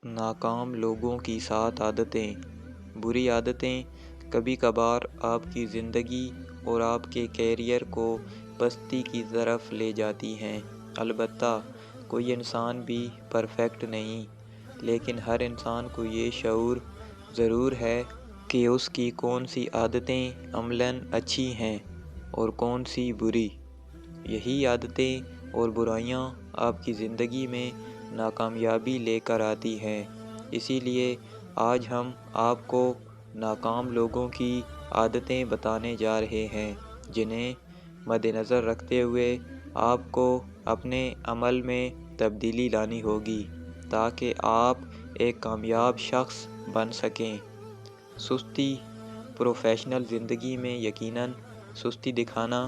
ناکام لوگوں کی 7 عادتیں۔ بری عادتیں کبھی کبھار آپ کی زندگی اور آپ کے کیریئر کو پستی کی طرف لے جاتی ہیں۔ البتہ کوئی انسان بھی پرفیکٹ نہیں، لیکن ہر انسان کو یہ شعور ضرور ہے کہ اس کی کون سی عادتیں عملاً اچھی ہیں اور کون سی بری۔ یہی عادتیں اور برائیاں آپ کی زندگی میں ناکامیابی لے کر آتی ہیں۔ اسی لیے آج ہم آپ کو ناکام لوگوں کی عادتیں بتانے جا رہے ہیں، جنہیں مد نظر رکھتے ہوئے آپ کو اپنے عمل میں تبدیلی لانی ہوگی تاکہ آپ ایک کامیاب شخص بن سکیں۔ سستی۔ پروفیشنل زندگی میں یقیناً سستی دکھانا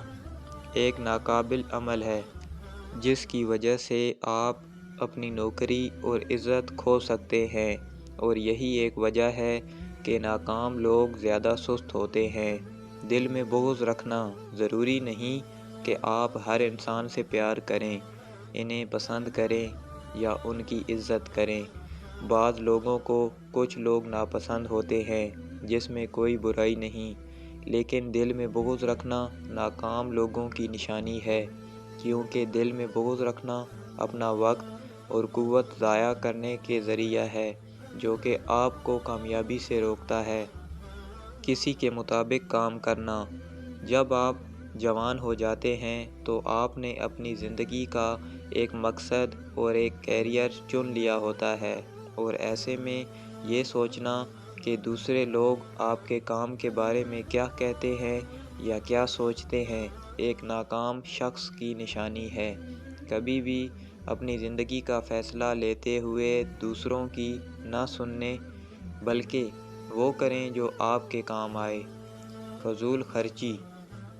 ایک ناقابل عمل ہے، جس کی وجہ سے آپ اپنی نوکری اور عزت کھو سکتے ہیں، اور یہی ایک وجہ ہے کہ ناکام لوگ زیادہ سست ہوتے ہیں۔ دل میں بغض رکھنا۔ ضروری نہیں کہ آپ ہر انسان سے پیار کریں، انہیں پسند کریں یا ان کی عزت کریں۔ بعض لوگوں کو کچھ لوگ ناپسند ہوتے ہیں، جس میں کوئی برائی نہیں، لیکن دل میں بغض رکھنا ناکام لوگوں کی نشانی ہے، کیونکہ دل میں بغض رکھنا اپنا وقت اور قوت ضائع کرنے کے ذریعہ ہے، جو کہ آپ کو کامیابی سے روکتا ہے۔ کسی کے مطابق کام کرنا۔ جب آپ جوان ہو جاتے ہیں تو آپ نے اپنی زندگی کا ایک مقصد اور ایک کیریئر چن لیا ہوتا ہے، اور ایسے میں یہ سوچنا کہ دوسرے لوگ آپ کے کام کے بارے میں کیا کہتے ہیں یا کیا سوچتے ہیں، ایک ناکام شخص کی نشانی ہے۔ کبھی بھی اپنی زندگی کا فیصلہ لیتے ہوئے دوسروں کی نہ سنیں، بلکہ وہ کریں جو آپ کے کام آئے۔ فضول خرچی۔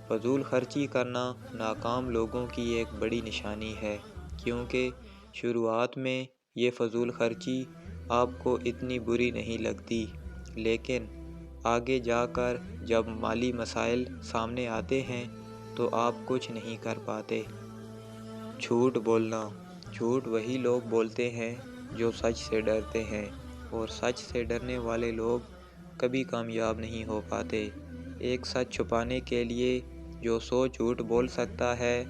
فضول خرچی کرنا ناکام لوگوں کی ایک بڑی نشانی ہے، کیونکہ شروعات میں یہ فضول خرچی آپ کو اتنی بری نہیں لگتی، لیکن آگے جا کر جب مالی مسائل سامنے آتے ہیں تو آپ کچھ نہیں کر پاتے۔ جھوٹ بولنا۔ جھوٹ وہی لوگ بولتے ہیں جو سچ سے ڈرتے ہیں، اور سچ سے ڈرنے والے لوگ کبھی کامیاب نہیں ہو پاتے۔ ایک سچ چھپانے کے لیے جو 100 جھوٹ بول سکتا ہے،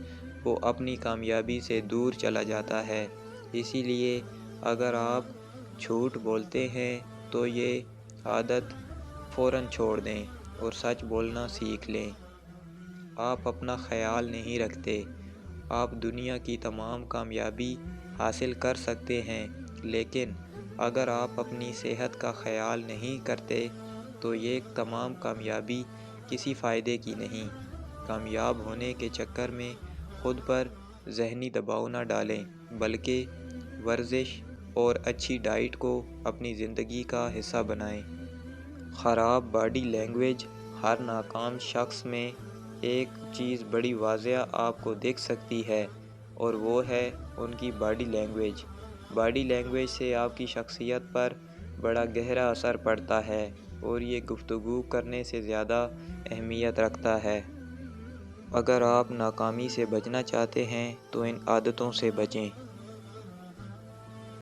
وہ اپنی کامیابی سے دور چلا جاتا ہے۔ اسی لیے اگر آپ جھوٹ بولتے ہیں تو یہ عادت فوراً چھوڑ دیں اور سچ بولنا سیکھ لیں۔ آپ اپنا خیال نہیں رکھتے۔ آپ دنیا کی تمام کامیابی حاصل کر سکتے ہیں، لیکن اگر آپ اپنی صحت کا خیال نہیں کرتے تو یہ تمام کامیابی کسی فائدے کی نہیں۔ کامیاب ہونے کے چکر میں خود پر ذہنی دباؤ نہ ڈالیں، بلکہ ورزش اور اچھی ڈائٹ کو اپنی زندگی کا حصہ بنائیں۔ خراب باڈی لینگویج۔ ہر ناکام شخص میں ایک چیز بڑی واضح آپ کو دکھ سکتی ہے، اور وہ ہے ان کی باڈی لینگویج۔ باڈی لینگویج سے آپ کی شخصیت پر بڑا گہرا اثر پڑتا ہے، اور یہ گفتگو کرنے سے زیادہ اہمیت رکھتا ہے۔ اگر آپ ناکامی سے بچنا چاہتے ہیں تو ان عادتوں سے بچیں۔